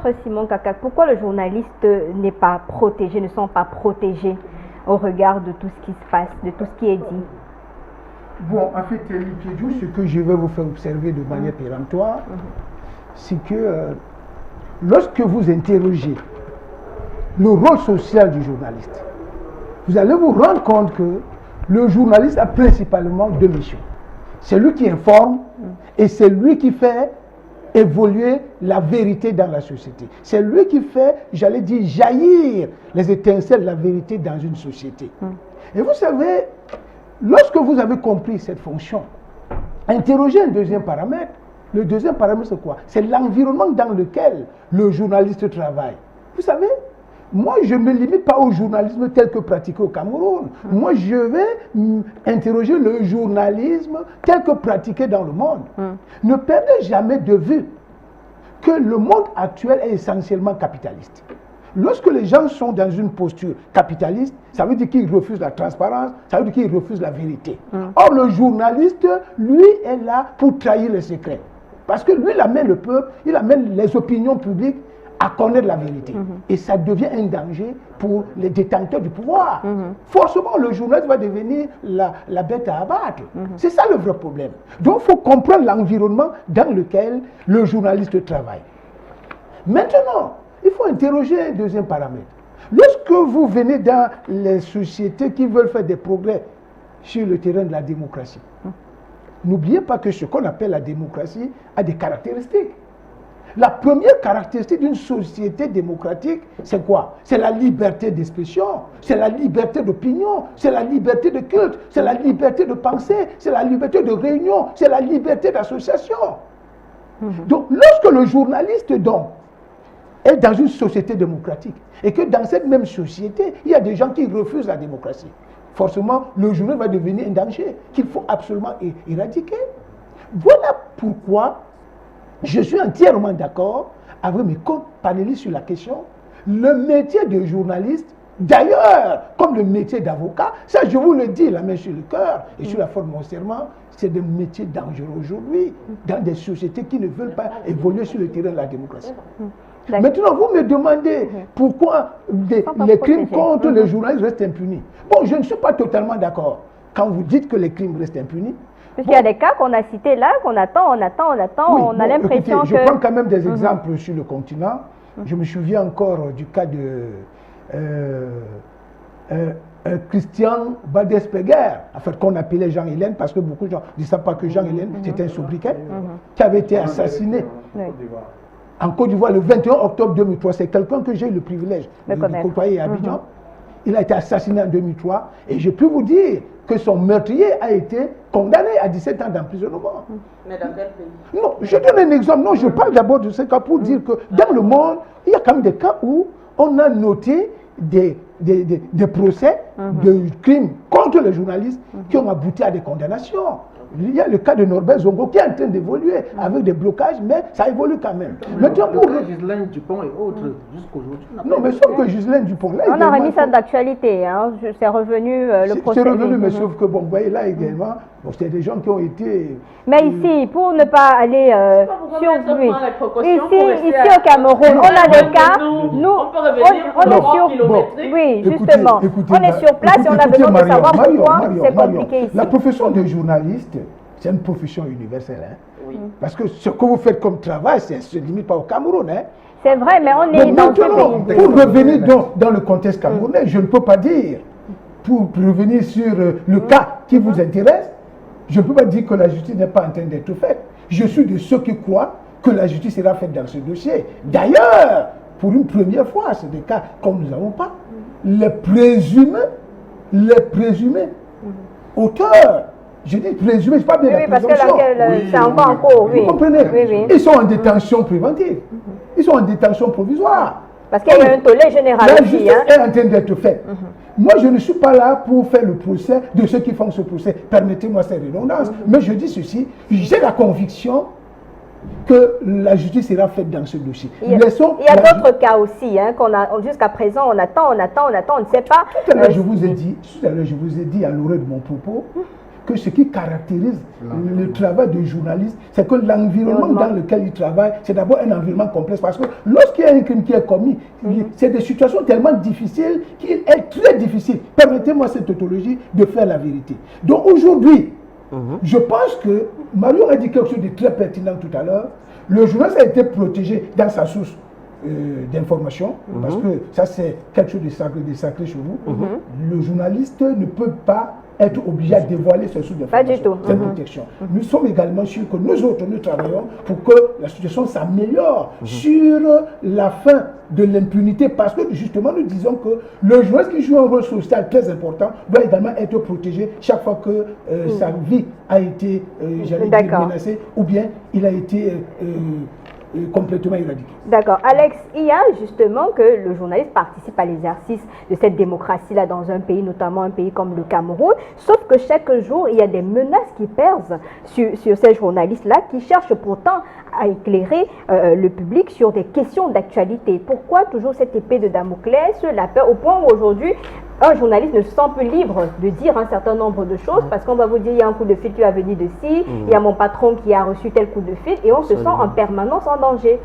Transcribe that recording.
Maître Simon Kakak, pourquoi le journaliste n'est pas protégé, ne sont pas protégés au regard de tout ce qui se passe, de tout ce qui est dit? Bon, en fait, ce que je vais vous faire observer de manière péremptoire, c'est que lorsque vous interrogez le rôle social du journaliste, vous allez vous rendre compte que le journaliste a principalement deux missions. C'est lui qui informe et c'est lui qui fait évoluer la vérité dans la société. C'est lui qui fait, j'allais dire, jaillir les étincelles de la vérité dans une société. Et vous savez, lorsque vous avez compris cette fonction, interrogez un deuxième paramètre. Le deuxième paramètre, c'est quoi? C'est l'environnement dans lequel le journaliste travaille. Vous savez, moi, je ne me limite pas au journalisme tel que pratiqué au Cameroun. Moi, je vais interroger le journalisme tel que pratiqué dans le monde. Ne perdez jamais de vue que le monde actuel est essentiellement capitaliste. Lorsque les gens sont dans une posture capitaliste, ça veut dire qu'ils refusent la transparence, ça veut dire qu'ils refusent la vérité. Or, le journaliste, lui, est là pour trahir les secrets. Parce que lui, il amène le peuple, il amène les opinions publiques à connaître la vérité. Et ça devient un danger pour les détenteurs du pouvoir. Forcément, le journaliste va devenir la bête à abattre. C'est ça le vrai problème. Donc, il faut comprendre l'environnement dans lequel le journaliste travaille. Maintenant, il faut interroger un deuxième paramètre. Lorsque vous venez dans les sociétés qui veulent faire des progrès sur le terrain de la démocratie, n'oubliez pas que ce qu'on appelle la démocratie a des caractéristiques. La première caractéristique d'une société démocratique, c'est quoi? C'est la liberté d'expression, c'est la liberté d'opinion, c'est la liberté de culte, c'est la liberté de penser, c'est la liberté de réunion, c'est la liberté d'association. Donc, lorsque le journaliste, donc, est dans une société démocratique et que dans cette même société, il y a des gens qui refusent la démocratie, forcément, le journal va devenir un danger qu'il faut absolument éradiquer. Voilà pourquoi je suis entièrement d'accord avec mes co-panélistes sur la question. Le métier de journaliste, d'ailleurs, comme le métier d'avocat, ça je vous le dis, la main sur le cœur et sur la forme de mon serment, c'est des métiers dangereux aujourd'hui dans des sociétés qui ne veulent pas évoluer sur le terrain de la démocratie. Maintenant, vous me demandez pourquoi les crimes contre les journalistes restent impunis. Bon, je ne suis pas totalement d'accord quand vous dites que les crimes restent impunis. Parce qu'il y a des cas qu'on a cités là, qu'on attend, oui, on a l'impression que... Je prends quand même des exemples sur le continent. Je me souviens encore du cas de Christian Baldespeger, en fait, qu'on appelait Jean Hélène, parce que beaucoup de gens ne savent pas que Jean Hélène, c'était un sobriquet, qui avait été assassiné en Côte d'Ivoire le 21 octobre 2003. C'est quelqu'un que j'ai eu le privilège de côtoyer à Abidjan. Il a été assassiné en 2003 et je peux vous dire que son meurtrier a été condamné à 17 ans d'emprisonnement. Mais dans quel pays? Non, je donne un exemple. Non, je parle d'abord de ce cas pour dire que dans le monde, il y a quand même des cas où on a noté des procès de crimes contre les journalistes qui ont abouti à des condamnations. Il y a le cas de Norbert Zongo qui est en train d'évoluer avec des blocages, mais ça évolue quand même. Maintenant, pour Ghislaine Dupont et autres, jusqu'aujourd'hui. Non, mais sauf que Ghislaine Dupont, là, on a remis ça d'actualité, hein. C'est revenu le procès. C'est revenu, mais sauf que, bon, vous voyez là également, bon, c'est des gens qui ont été... Mais ici, pour ne pas aller sur lui, ici au Cameroun, on a des cas, nous, on est sur... Oui, justement, on est sur place et on a besoin de savoir pourquoi c'est compliqué ici. La profession de journaliste, c'est une profession universelle. Hein? Oui. Parce que ce que vous faites comme travail, ça ne se limite pas au Cameroun. Hein? C'est vrai, mais on est dans ce pays. Pour revenir dans le contexte camerounais, je ne peux pas dire, pour revenir sur le cas qui vous intéresse, je ne peux pas dire que la justice n'est pas en train d'être faite. Je suis de ceux qui croient que la justice sera faite dans ce dossier. D'ailleurs, pour une première fois, c'est des cas comme nous n'avons pas. Les présumés auteurs, je dis présumés, je ne sais pas bien la présomption. Oui, parce que c'est encore en cours, oui. Vous comprenez? Oui. Ils sont en détention préventive. Ils sont en détention provisoire. Parce qu'il y a un tollé général la aussi. justice est en train d'être faite. Moi, je ne suis pas là pour faire le procès de ceux qui font ce procès. Permettez-moi cette redondance. Mais je dis ceci, j'ai la conviction que la justice sera faite dans ce dossier. Il y a d'autres cas aussi, hein, qu'on a jusqu'à présent, on attend, on ne sait pas. Tout à l'heure, je vous ai dit à l'oreille de mon propos, que ce qui caractérise le travail du journaliste, c'est que l'environnement dans lequel il travaille, c'est d'abord un environnement complexe. Parce que lorsqu'il y a un crime qui est commis, c'est des situations tellement difficiles qu'il est très difficile, permettez-moi cette tautologie, de faire la vérité. Donc aujourd'hui, je pense que Marion a dit quelque chose de très pertinent tout à l'heure. Le journaliste a été protégé dans sa source d'information, parce que ça c'est quelque chose de sacré chez vous. Le journaliste ne peut pas être obligé à dévoiler ses sources d'information, cette protection. Nous sommes également sûrs que nous autres, nous travaillons pour que la situation s'améliore sur la fin de l'impunité, parce que justement nous disons que le journaliste qui joue un rôle social très important doit également être protégé chaque fois que sa vie a été menacée ou bien il a été complètement éradiqué. D'accord. Alex, il y a justement que le journaliste participe à l'exercice de cette démocratie-là dans un pays, notamment un pays comme le Cameroun, sauf que chaque jour, il y a des menaces qui pèsent sur ces journalistes-là qui cherchent pourtant à éclairer le public sur des questions d'actualité. Pourquoi toujours cette épée de Damoclès, la peur, au point où aujourd'hui, un journaliste ne se sent plus libre de dire un certain nombre de choses parce qu'on va vous dire il y a un coup de fil qui va venir de ci, il y a mon patron qui a reçu tel coup de fil et on se sent en permanence en danger.